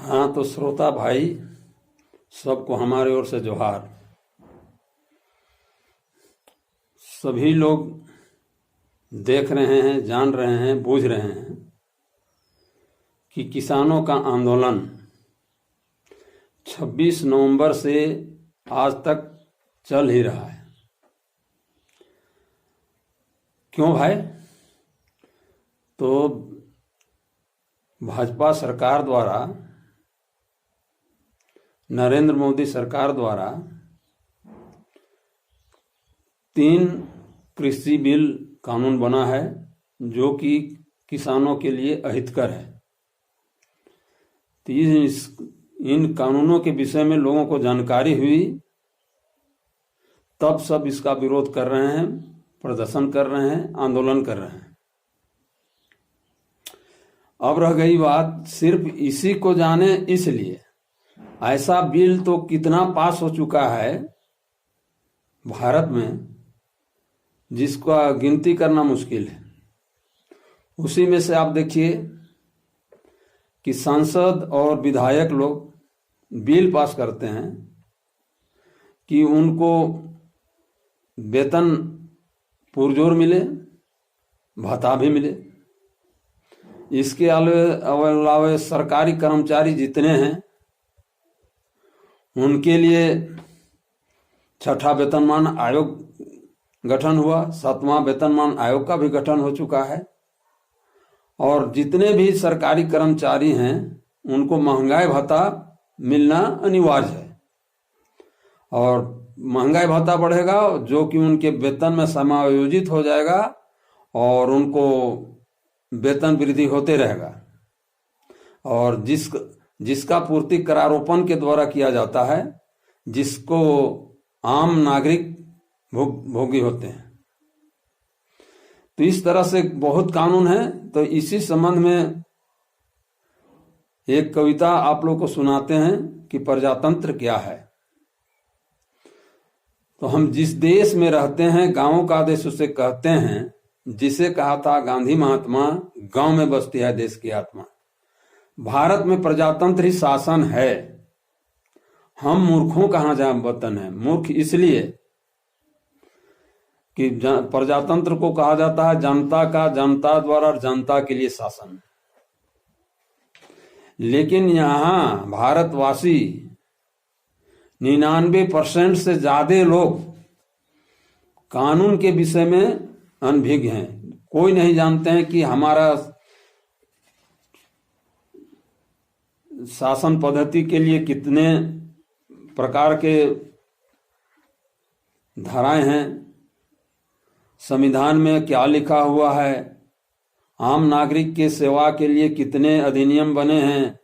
हाँ, तो श्रोता भाई सबको हमारे ओर से जोहार। सभी लोग देख रहे हैं, जान रहे हैं, बूझ रहे हैं कि किसानों का आंदोलन 26 नवंबर से आज तक चल ही रहा है। क्यों भाई? तो भाजपा सरकार द्वारा, नरेंद्र मोदी सरकार द्वारा 3 कृषि बिल कानून बना है जो कि किसानों के लिए अहितकर है। तो इन कानूनों के विषय में लोगों को जानकारी हुई, तब सब इसका विरोध कर रहे हैं, प्रदर्शन कर रहे हैं, आंदोलन कर रहे हैं। अब रह गई बात सिर्फ इसी को जाने, इसलिए ऐसा बिल तो कितना पास हो चुका है भारत में जिसका गिनती करना मुश्किल है। उसी में से आप देखिए कि सांसद और विधायक लोग बिल पास करते हैं कि उनको वेतन पुरजोर मिले, भत्ता भी मिले। इसके अलावा सरकारी कर्मचारी जितने हैं उनके लिए 6ठा वेतनमान आयोग गठन हुआ, 7वां वेतनमान आयोग का भी गठन हो चुका है। और जितने भी सरकारी कर्मचारी हैं उनको महंगाई भत्ता मिलना अनिवार्य है। और महंगाई भत्ता बढ़ेगा जो कि उनके वेतन में समायोजित हो जाएगा और उनको वेतन वृद्धि होते रहेगा। और जिसका पूर्ति करारोपण के द्वारा किया जाता है, जिसको आम नागरिक भोगी होते हैं। तो इस तरह से बहुत कानून है। तो इसी संबंध में एक कविता आप लोग को सुनाते हैं कि प्रजातंत्र क्या है। तो हम जिस देश में रहते हैं, गांवों का देश उसे कहते हैं, जिसे कहा था गांधी महात्मा, गांव में बसती है देश की आत्मा। भारत में प्रजातंत्र ही शासन है। हम मूर्खों कहाँ जहाँ वतन है। मूर्ख इसलिए कि प्रजातंत्र को कहा जाता है जनता का, जनता द्वारा और जनता के लिए शासन। लेकिन यहां भारतवासी 99% से ज्यादा लोग कानून के विषय में अनभिज्ञ हैं। कोई नहीं जानते हैं कि हमारा शासन पद्धति के लिए कितने प्रकार के धाराएं हैं, संविधान में क्या लिखा हुआ है, आम नागरिक के सेवा के लिए कितने अधिनियम बने हैं,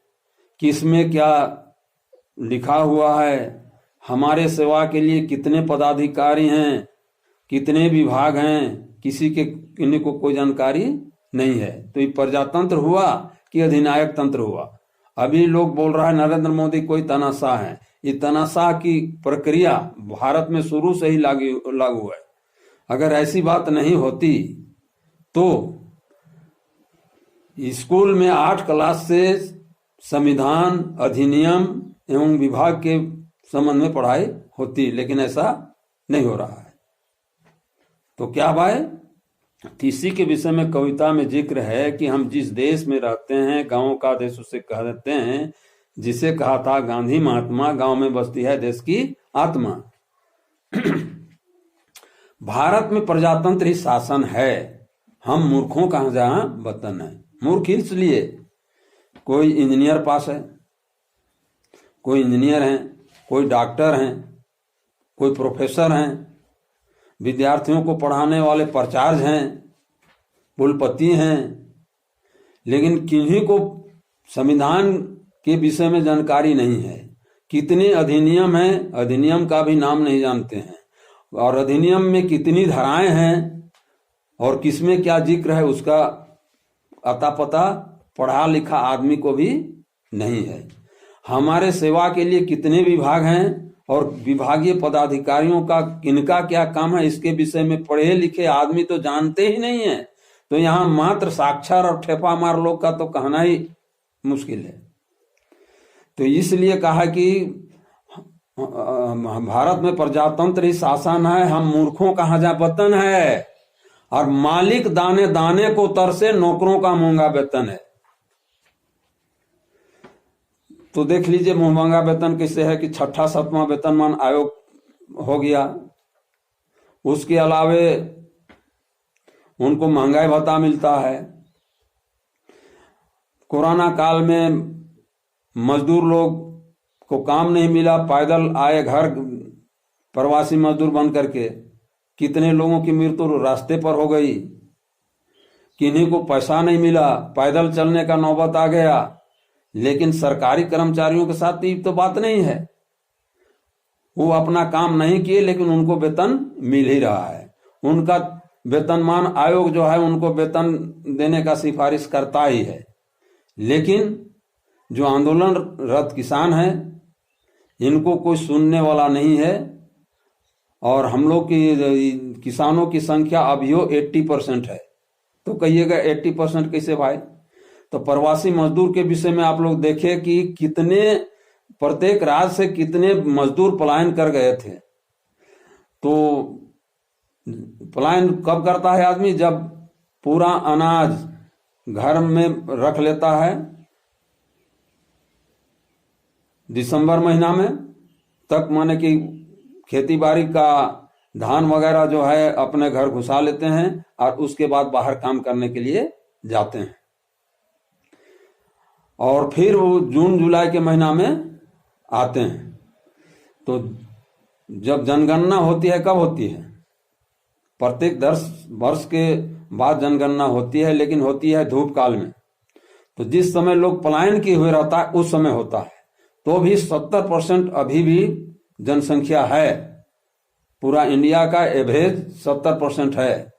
किसमें क्या लिखा हुआ है, हमारे सेवा के लिए कितने पदाधिकारी हैं, कितने विभाग हैं, किसी को कोई जानकारी नहीं है। तो ये प्रजातंत्र हुआ कि अधिनायक तंत्र हुआ? अभी लोग बोल रहा है नरेंद्र मोदी कोई तानाशाह है। ये तानाशाह की प्रक्रिया भारत में शुरू से ही लागू है। अगर ऐसी बात नहीं होती तो स्कूल में 8 क्लास से संविधान, अधिनियम एवं विभाग के संबंध में पढ़ाई होती, लेकिन ऐसा नहीं हो रहा है। तो क्या भाई, इसी के विषय में कविता में जिक्र है कि हम जिस देश में रहते हैं, गांव का देश उसे कह देते हैं, जिसे कहा था गांधी महात्मा, गांव में बसती है देश की आत्मा। भारत में प्रजातंत्र ही शासन है। हम मूर्खों कहाँ जहाँ वतन है। मूर्ख इसलिए कोई इंजीनियर पास है, कोई इंजीनियर हैं, कोई डॉक्टर हैं, कोई प्रोफेसर हैं, विद्यार्थियों को पढ़ाने वाले प्राचार्य हैं, कुलपति हैं, लेकिन किन्हीं को संविधान के विषय में जानकारी नहीं है। कितने अधिनियम हैं, अधिनियम का भी नाम नहीं जानते हैं। और अधिनियम में कितनी धाराएं हैं और किसमें क्या जिक्र है उसका अता पता पढ़ा लिखा आदमी को भी नहीं है। हमारे सेवा के लिए कितने विभाग हैं और विभागीय पदाधिकारियों का किनका क्या काम है, इसके विषय में पढ़े लिखे आदमी तो जानते ही नहीं है। तो यहाँ मात्र साक्षर और ठेपा मार लोग का तो कहना ही मुश्किल है। तो इसलिए कहा कि भारत में प्रजातंत्र ही शासन है, हम मूर्खों का जा वतन है, और मालिक दाने दाने को तरसे, नौकरों का महंगा वेतन है। तो देख लीजिए महंगा वेतन किससे है कि छठा सातवां वेतनमान आयोग हो गया। उसके अलावे उनको महंगाई भत्ता मिलता है। कोरोना काल में मजदूर लोग को काम नहीं मिला, पैदल आए घर प्रवासी मजदूर बन करके, कितने लोगों की मृत्यु रास्ते पर हो गई, किन्हीं को पैसा नहीं मिला, पैदल चलने का नौबत आ गया। लेकिन सरकारी कर्मचारियों के साथ तो बात नहीं है, वो अपना काम नहीं किए लेकिन उनको वेतन मिल ही रहा है। उनका वेतनमान आयोग जो है उनको वेतन देने का सिफारिश करता ही है। लेकिन जो आंदोलनरत किसान हैं इनको कोई सुनने वाला नहीं है। और हम लोग की किसानों की संख्या अभी 80% है। तो कहिएगा 80% कैसे भाई? तो प्रवासी मजदूर के विषय में आप लोग देखें कि कितने प्रत्येक राज्य से कितने मजदूर पलायन कर गए थे। तो पलायन कब करता है आदमी? जब पूरा अनाज घर में रख लेता है दिसंबर महीना में तक, माने कि खेती बाड़ी का धान वगैरह जो है अपने घर घुसा लेते हैं और उसके बाद बाहर काम करने के लिए जाते हैं। और फिर वो जून जुलाई के महीना में आते हैं। तो जब जनगणना होती है, कब होती है? प्रत्येक 10 वर्ष के बाद जनगणना होती है, लेकिन होती है धूप काल में। तो जिस समय लोग पलायन किए हुए रहता है उस समय होता है। तो भी 70% अभी भी जनसंख्या है। पूरा इंडिया का एवरेज 70% है।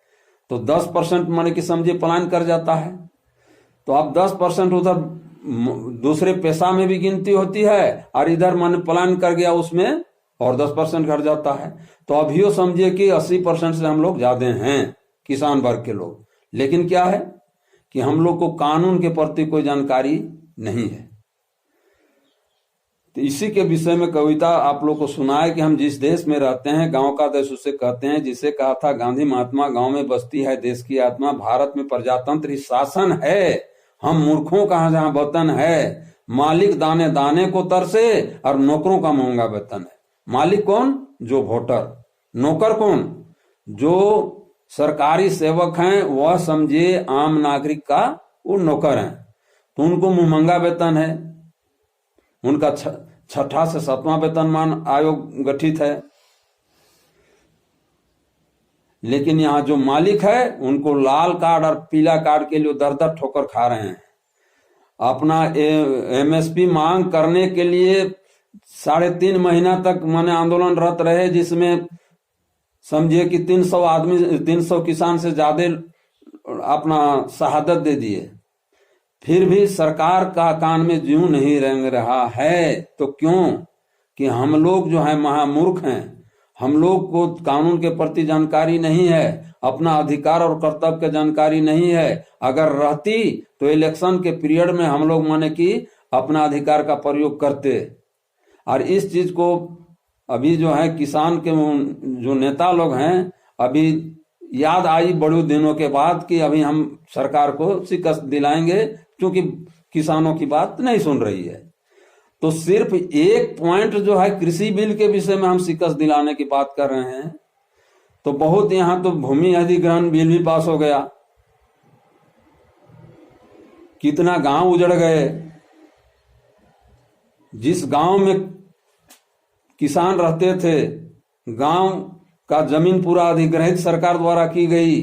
तो 10% माने कि समझिए पलायन कर जाता है। तो अब 10% उधर दूसरे पेशा में भी गिनती होती है और इधर माने पलायन कर गया उसमें और 10% घट जाता है। तो अभी समझिए कि 80% से हम लोग ज्यादा हैं किसान वर्ग के लोग। लेकिन क्या है कि हम लोग को कानून के प्रति कोई जानकारी नहीं है। तो इसी के विषय में कविता आप लोग को सुनाए कि हम जिस देश में रहते हैं गांव का देश उसे कहते हैं, जिसे कहा था गांधी महात्मा, गांव में बसती है देश की आत्मा। भारत में प्रजातंत्र ही शासन है, हम मूर्खों का जहां वतन है। मालिक दाने दाने को तरसे और नौकरों का महंगा वेतन है। मालिक कौन? जो वोटर। नौकर कौन? जो सरकारी सेवक हैं, वह समझिए आम नागरिक का वो नौकर हैं। तो उनको महंगा वेतन है। उनका छठा से सातवां वेतनमान आयोग गठित है। लेकिन यहाँ जो मालिक है उनको लाल कार्ड और पीला कार्ड के लिए दर-दर ठोकर खा रहे हैं। अपना एमएसपी मांग करने के लिए 3.5 महीना तक माने आंदोलनरत रहे, जिसमें समझिए कि 300 किसान से ज्यादा अपना शहादत दे दिए। फिर भी सरकार का कान में जूं नहीं रेंग रहा है। तो क्यों? कि हम लोग जो है महामूर्ख हैं। हम लोग को कानून के प्रति जानकारी नहीं है, अपना अधिकार और कर्तव्य की जानकारी नहीं है। अगर रहती तो इलेक्शन के पीरियड में हम लोग माने कि अपना अधिकार का प्रयोग करते। और इस चीज को अभी जो है किसान के जो नेता लोग हैं अभी याद आई बड़े दिनों के बाद कि अभी हम सरकार को शिकस्त दिलाएंगे, क्योंकि किसानों की बात नहीं सुन रही है। तो सिर्फ एक पॉइंट जो है कृषि बिल के विषय में हम शिकस्त दिलाने की बात कर रहे हैं। तो बहुत यहां तो भूमि अधिग्रहण बिल भी पास हो गया। कितना गांव उजड़ गए। जिस गांव में किसान रहते थे, गांव का जमीन पूरा अधिग्रहित सरकार द्वारा की गई।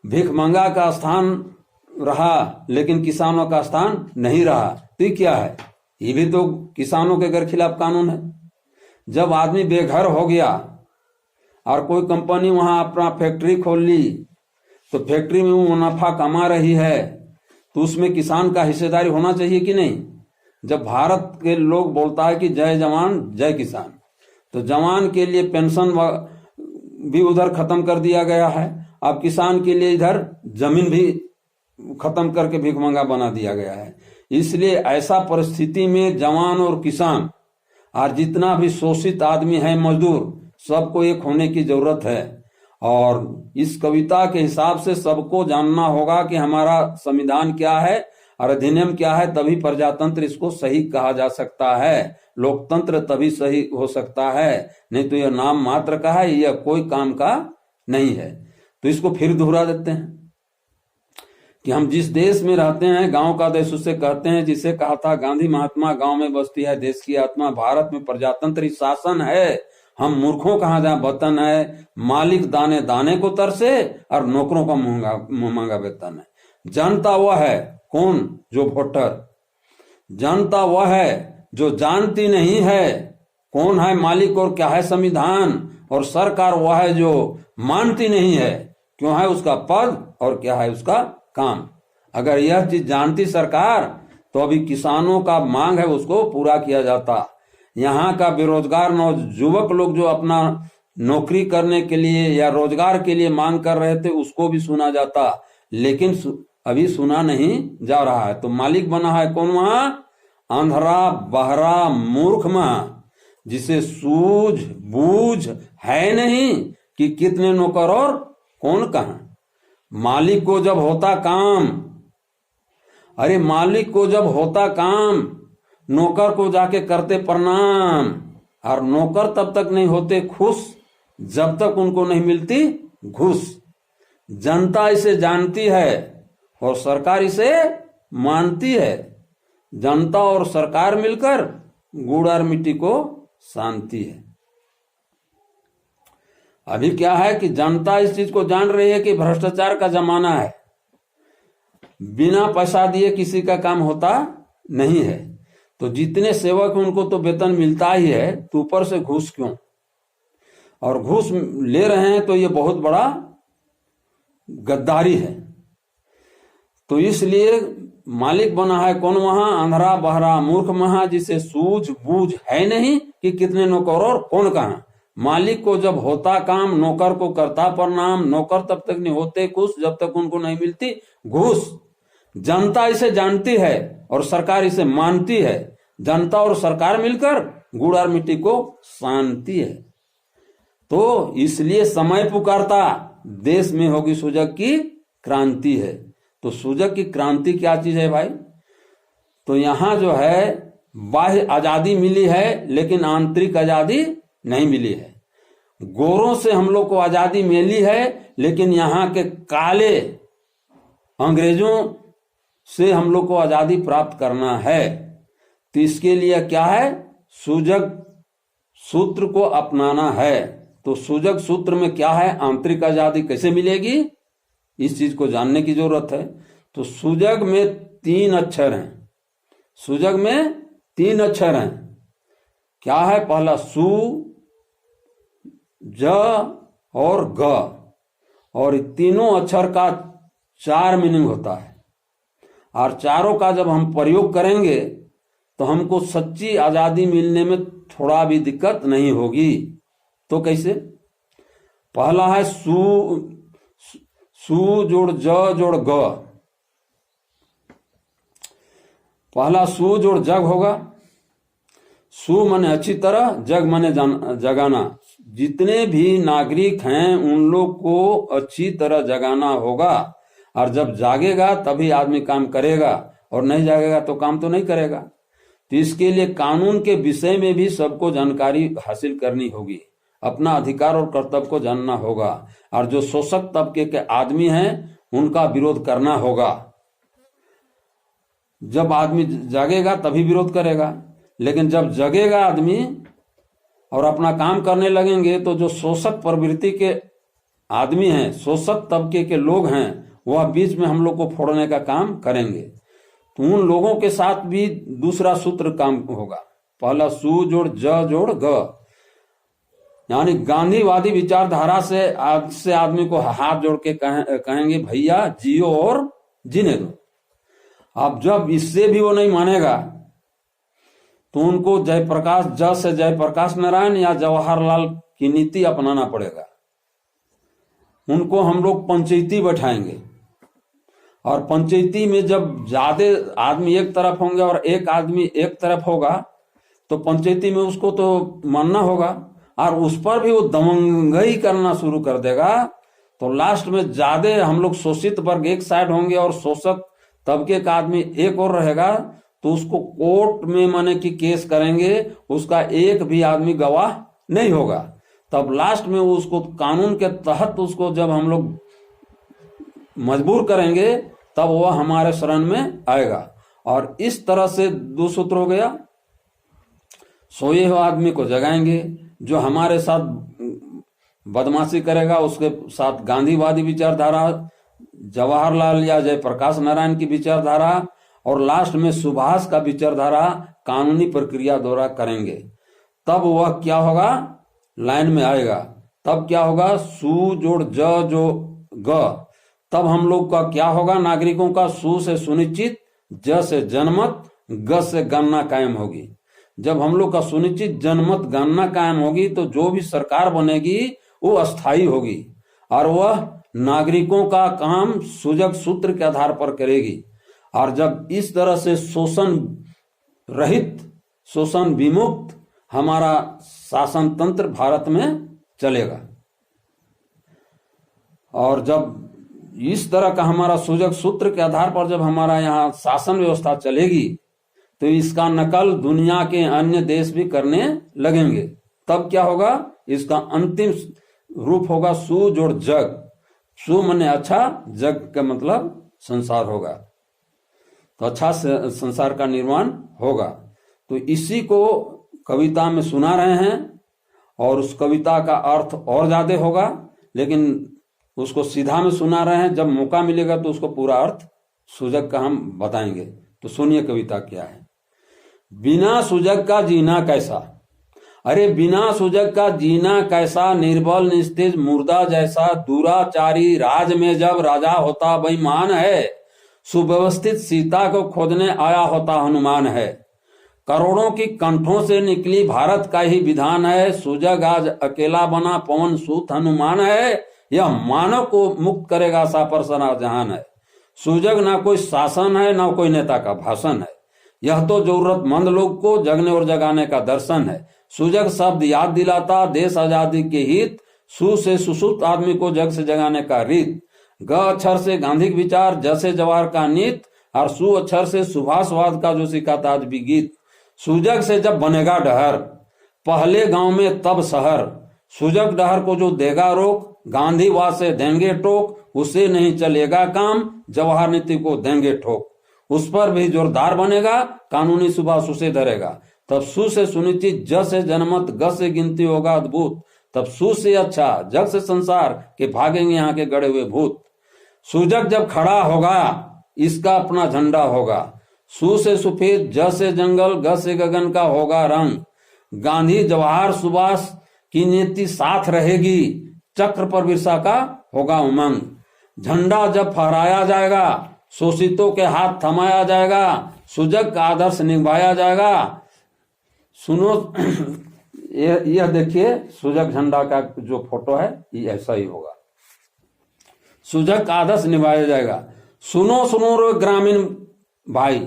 भिखमंगा का स्थान रहा लेकिन किसानों का स्थान नहीं रहा। तो क्या है? ये भी तो किसानों के घर खिलाफ कानून है। जब आदमी बेघर हो गया और कोई कंपनी वहां अपना फैक्ट्री खोल ली, तो फैक्ट्री में वो मुनाफा कमा रही है, तो उसमें किसान का हिस्सेदारी होना चाहिए कि नहीं? जब भारत के लोग बोलता है कि जय जवान जय किसान, तो जवान के लिए पेंशन भी उधर खत्म कर दिया गया है। अब किसान के लिए इधर जमीन भी खत्म करके भिखमंगा बना दिया गया है। इसलिए ऐसा परिस्थिति में जवान और किसान और जितना भी शोषित आदमी है, मजदूर, सबको एक होने की जरूरत है। और इस कविता के हिसाब से सबको जानना होगा कि हमारा संविधान क्या है और अधिनियम क्या है, तभी प्रजातंत्र इसको सही कहा जा सकता है, लोकतंत्र तभी सही हो सकता है, नहीं तो यह नाम मात्र का है, यह कोई काम का नहीं है। तो इसको फिर दोहरा देते हैं कि हम जिस देश में रहते हैं, गांव का देश उसे कहते हैं, जिसे कहा था गांधी महात्मा, गांव में बसती है देश की आत्मा। भारत में प्रजातंत्री शासन है, हम मूर्खों कहाँ जहाँ वतन है। मालिक दाने दाने को तरसे और नौकरों का महंगा वेतन है। जनता वह है कौन? जो वोटर। जनता वह है जो जानती नहीं है कौन है मालिक और क्या है संविधान। और सरकार वह है जो मानती नहीं है क्यों है उसका पद और क्या है उसका काम। अगर यह चीज जानती सरकार तो अभी किसानों का मांग है उसको पूरा किया जाता। यहाँ का बेरोजगार नौजुवक लोग जो अपना नौकरी करने के लिए या रोजगार के लिए मांग कर रहे थे उसको भी सुना जाता, लेकिन अभी सुना नहीं जा रहा है। तो मालिक बना है कौन वहां? अंधरा बहरा मूर्ख महा, जिसे सूझ बूझ है नहीं कि कितने नौकर और कौन कहां। मालिक को जब होता काम, अरे मालिक को जब होता काम, नौकर को जाके करते प्रणाम। और नौकर तब तक नहीं होते खुश जब तक उनको नहीं मिलती घूस। जनता इसे जानती है और सरकार इसे मानती है। जनता और सरकार मिलकर गुड़ और मिट्टी को शांति है। अभी क्या है कि जनता इस चीज को जान रही है कि भ्रष्टाचार का जमाना है, बिना पैसा दिए किसी का काम होता नहीं है। तो जितने सेवक हैं उनको तो वेतन मिलता ही है, तो ऊपर से घूस क्यों? और घूस ले रहे हैं तो ये बहुत बड़ा गद्दारी है। तो इसलिए मालिक बना है कौन वहां? अंधरा बहरा मूर्ख महा, जिसे सूझ बूझ है नहीं कि कितने नौकर और कौन कहां। मालिक को जब होता काम, नौकर को करता प्रणाम। नौकर तब तक नहीं होते खुश जब तक उनको नहीं मिलती घूस। जनता इसे जानती है और सरकार इसे मानती है। जनता और सरकार मिलकर गुड़ और मिट्टी को शांति है। तो इसलिए समय पुकारता, देश में होगी सुजग की क्रांति है। तो सुजग की क्रांति क्या चीज है भाई? तो यहां जो है बाह्य आजादी मिली है लेकिन आंतरिक आजादी नहीं मिली है। गोरों से हम लोग को आजादी मिली है लेकिन यहाँ के काले अंग्रेजों से हम लोग को आजादी प्राप्त करना है। तो इसके लिए क्या है? सुजग सूत्र को अपनाना है। तो सुजग सूत्र में क्या है? आंतरिक आजादी कैसे मिलेगी, इस चीज को जानने की जरूरत है। तो सुजग में 3 अक्षर हैं। सुजग में 3 अक्षर हैं। क्या है? पहला सु, ज और ग। और तीनों अक्षर का 4 मीनिंग होता है। और चारों का जब हम प्रयोग करेंगे तो हमको सच्ची आजादी मिलने में थोड़ा भी दिक्कत नहीं होगी। तो कैसे? पहला है सु जोड़ ज जोड़ ग। पहला सु जोड़ जग होगा। सु माने अच्छी तरह, जग माने जगाना। जितने भी नागरिक हैं उन लोग को अच्छी तरह जगाना होगा। और जब जागेगा तभी आदमी काम करेगा, और नहीं जागेगा तो काम तो नहीं करेगा। तो इसके लिए कानून के विषय में भी सबको जानकारी हासिल करनी होगी। अपना अधिकार और कर्तव्य को जानना होगा। और जो शोषक तबके के आदमी हैं उनका विरोध करना होगा। जब आदमी जागेगा तभी विरोध करेगा। लेकिन जब जगेगा आदमी और अपना काम करने लगेंगे तो जो शोषक प्रवृत्ति के आदमी हैं, शोषक तबके के लोग हैं, वह बीच में हम लोग को फोड़ने का काम करेंगे। तो उन लोगों के साथ भी दूसरा सूत्र काम होगा। पहला सु जोड़ ज जोड़ ग, यानी गांधीवादी विचारधारा से आदमी को हाथ जोड़ के कहेंगे भैया जियो और जीने दो। अब जब इससे भी वो नहीं मानेगा तो उनको जयप्रकाश ज से जयप्रकाश नारायण या जवाहरलाल की नीति अपनाना पड़ेगा। उनको हम लोग पंचायती बैठाएंगे और पंचायती में जब ज्यादा आदमी एक तरफ होंगे और एक आदमी एक तरफ होगा तो पंचायती में उसको तो मानना होगा, और उस पर भी वो दमंगई करना शुरू कर देगा। तो लास्ट में ज्यादा हम लोग शोषित वर्ग एक साइड होंगे और शोषक तबके का आदमी एक और रहेगा, तो उसको कोर्ट में माने कि केस करेंगे, उसका एक भी आदमी गवाह नहीं होगा। तब लास्ट में उसको कानून के तहत उसको जब हम लोग मजबूर करेंगे तब वह हमारे शरण में आएगा। और इस तरह से दो सूत्र हो गया, सोए हुए आदमी को जगाएंगे, जो हमारे साथ बदमाशी करेगा उसके साथ गांधीवादी विचारधारा, जवाहरलाल या जयप्रकाश नारायण की विचारधारा, और लास्ट में सुभाष का विचारधारा कानूनी प्रक्रिया द्वारा करेंगे। तब वह क्या होगा, लाइन में आएगा। तब क्या होगा, सु जोड़ ज जो ग, तब हम लोग का क्या होगा, नागरिकों का सु से सुनिश्चित, ज से जनमत, ग से गणना कायम होगी। जब हम लोग का सुनिश्चित जनमत गणना कायम होगी तो जो भी सरकार बनेगी वो अस्थायी होगी और वह नागरिकों का काम सुजग सूत्र के आधार पर करेगी। और जब इस तरह से शोषण रहित, शोषण विमुक्त हमारा शासन तंत्र भारत में चलेगा, और जब इस तरह का हमारा सुजग सूत्र के आधार पर जब हमारा यहाँ शासन व्यवस्था चलेगी तो इसका नकल दुनिया के अन्य देश भी करने लगेंगे। तब क्या होगा, इसका अंतिम रूप होगा सु जोड़ जग। सु माने अच्छा, जग का मतलब संसार होगा, तो अच्छा संसार का निर्माण होगा। तो इसी को कविता में सुना रहे हैं, और उस कविता का अर्थ और ज्यादा होगा, लेकिन उसको सीधा में सुना रहे हैं। जब मौका मिलेगा तो उसको पूरा अर्थ सुजग का हम बताएंगे। तो सुनिए कविता क्या है। बिना सुजग का जीना कैसा, अरे बिना सुजग का जीना कैसा, निर्बल निस्तेज मुर्दा जैसा, दुराचारी राज में जब राजा होता बेईमान है, सुव्यवस्थित सीता को खोजने आया होता हनुमान है। करोड़ों की कंठों से निकली भारत का ही विधान है, सुजग आज अकेला बना पवन सूत हनुमान है, यह मानव को मुक्त करेगा सापर सना जहान है। सुजग ना कोई शासन है ना कोई नेता का भाषण है, यह तो जरूरतमंद लोग को जगने और जगाने का दर्शन है। सुजग शब्द याद दिलाता देश आजादी के हित, सु से सुसुप्त आदमी को जग से जगाने का रीत। ग अक्षर से गांधी विचार, ज से जवाहर का नीत, और सु अक्षर से सुभाषवाद का जो सिखाता आज भी गीत। सुजग से जब बनेगा डहर, पहले गांव में तब शहर, सुजग डहर को जो देगा रोक, गांधीवाद से देंगे टोक, उसे नहीं चलेगा काम, जवाहर नीति को देंगे ठोक। उस पर भी जोरदार बनेगा, कानूनी सुभाष उसे धरेगा। तब सु से सुनिश्चित, ज से जनमत, ग से गिनती होगा अद्भुत। तब सु से अच्छा, जग से संसार के भागेंगे यहाँ के गड़े हुए भूत। सुजग जब खड़ा होगा इसका अपना झंडा होगा, सु से सुफेद, ज से जंगल, ग से गगन का होगा रंग। गांधी जवाहर सुभाष की नीति साथ रहेगी, चक्र पर बिरसा का होगा उमंग। झंडा जब फहराया जाएगा, शोषितों के हाथ थमाया जाएगा, सुजग का आदर्श निभाया जाएगा। सुनो यह देखिए सुजग झंडा का जो फोटो है ये ऐसा ही होगा, सुजग का आदर्श निभाया जाएगा। सुनो सुनो रे ग्रामीण भाई,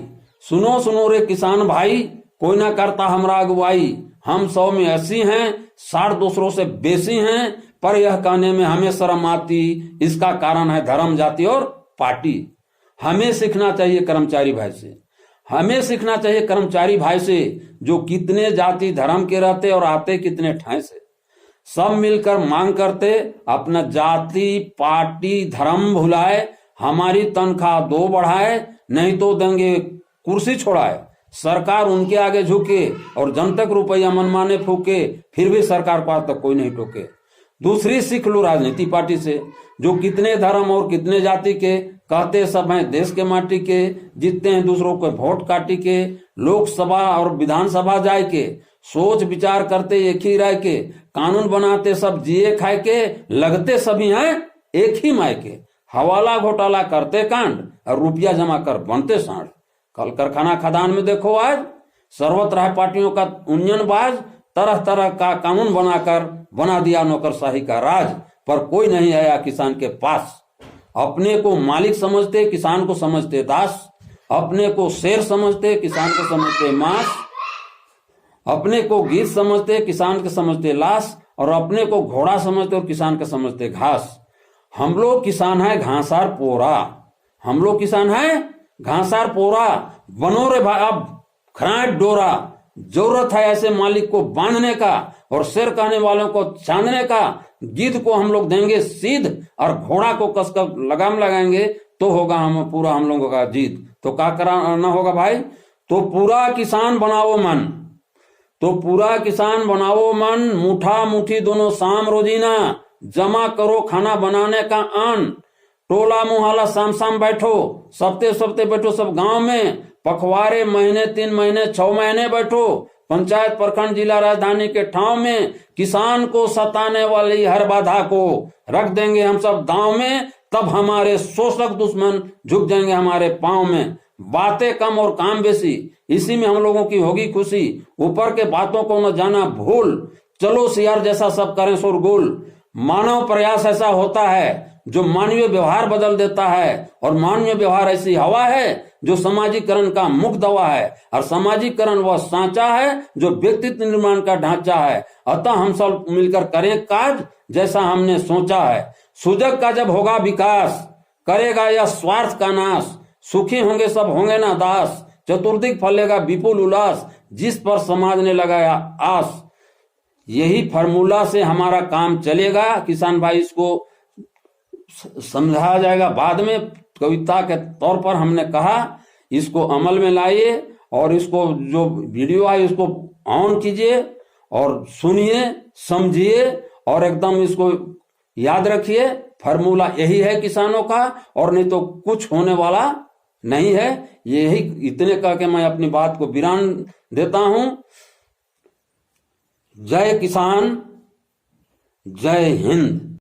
सुनो सुनो रे किसान भाई, कोई ना करता हमरा अगुवाई। हम 100 में 80 हैं, 60 दूसरों से बेसी हैं, पर यह कहने में हमें शर्म आती, इसका कारण है धर्म, जाति और पार्टी। हमें सीखना चाहिए कर्मचारी भाई से, हमें सीखना चाहिए कर्मचारी भाई से, जो कितने जाति धर्म के रहते और आते कितने ठाई से। सब मिलकर मांग करते, अपना जाति पार्टी धर्म भुलाए, हमारी तनख्वाह 2 बढ़ाए, नहीं तो देंगे कुर्सी छोड़ाए। सरकार उनके आगे झुके और जनतक रुपया मनमाने फूके, फिर भी सरकार पार तक कोई नहीं टोके। दूसरी सीख लो राजनीति पार्टी से, जो कितने धर्म और कितने जाति के, कहते सब हैं देश के माटी के, जीतते हैं दूसरों को वोट काटी के, लोकसभा और विधानसभा जाए के, सोच विचार करते एक ही राय के, कानून बनाते सब जिए खाए के, लगते सभी हैं एक ही माय के। हवाला घोटाला करते कांड और रुपया जमा कर बनते सांड। कल कारखाना खदान में देखो आज, सर्वत्र है पार्टियों का उन्नयनबाज, तरह तरह का कानून बनाकर बना दिया नौकरशाही का राज, पर कोई नहीं आया किसान के पास। अपने को मालिक समझते, किसान को समझते दास। अपने को शेर समझते, किसान को समझते मांस। अपने को गीत समझते, किसान को समझते लाश। और अपने को घोड़ा समझते और किसान को समझते घास। हम लोग किसान है घासार पोरा। हम लोग किसान है घासार पोरा। बनो रे भाई अब खराट डोरा। जरूरत है ऐसे मालिक को बांधने का और शेर कहने वालों को चांदने का। गिद्ध को हम लोग देंगे सीध और घोड़ा को कसकर लगाम लगाएंगे तो होगा हम लोगों का जीत। तो क्या कराना होगा भाई? तो पूरा किसान बनाओ मन। तो पूरा किसान बनाओ मन। मुठा मुठी दोनों शाम रोजीना। जमा करो खाना बनाने का अन्न। टोला मुहल्ला शाम शाम बैठो। सप्ते सप्ते बैठो सब गांव में। पखवाड़े महीने 3 महीने 6 महीने बैठो। पंचायत प्रखंड जिला राजधानी के ठाव में किसान को सताने वाली हर बाधा को रख देंगे हम सब दांव में। तब हमारे शोषक दुश्मन झुक जाएंगे हमारे पांव में। बातें कम और काम बेसी, इसी में हम लोगों की होगी खुशी। ऊपर के बातों को न जाना भूल। चलो सियार जैसा सब करें शोरगुल। मानव प्रयास ऐसा होता है जो मानवीय व्यवहार बदल देता है। और मानवीय व्यवहार ऐसी हवा है जो समाजीकरण का मुख्य दवा है। और समाजीकरण वह सांचा है जो व्यक्तित्व निर्माण का ढांचा है। अतः हम सब मिलकर करें काज जैसा हमने सोचा है। सुजग का जब होगा विकास, करेगा यह स्वार्थ का नाश। सुखी होंगे सब होंगे ना दास। चतुर्दिक फलेगा विपुल उल्लास, जिस पर समाज ने लगाया आस। यही फार्मूला से हमारा काम चलेगा। किसान भाई इसको समझाया जाएगा बाद में। कविता के तौर पर हमने कहा इसको अमल में लाइए और इसको जो वीडियो आई उसको ऑन कीजिए और सुनिए, समझिए और एकदम इसको याद रखिए। फार्मूला यही है किसानों का और नहीं तो कुछ होने वाला नहीं है। यही इतने कह के मैं अपनी बात को विराम देता हूं। जय किसान, जय हिंद।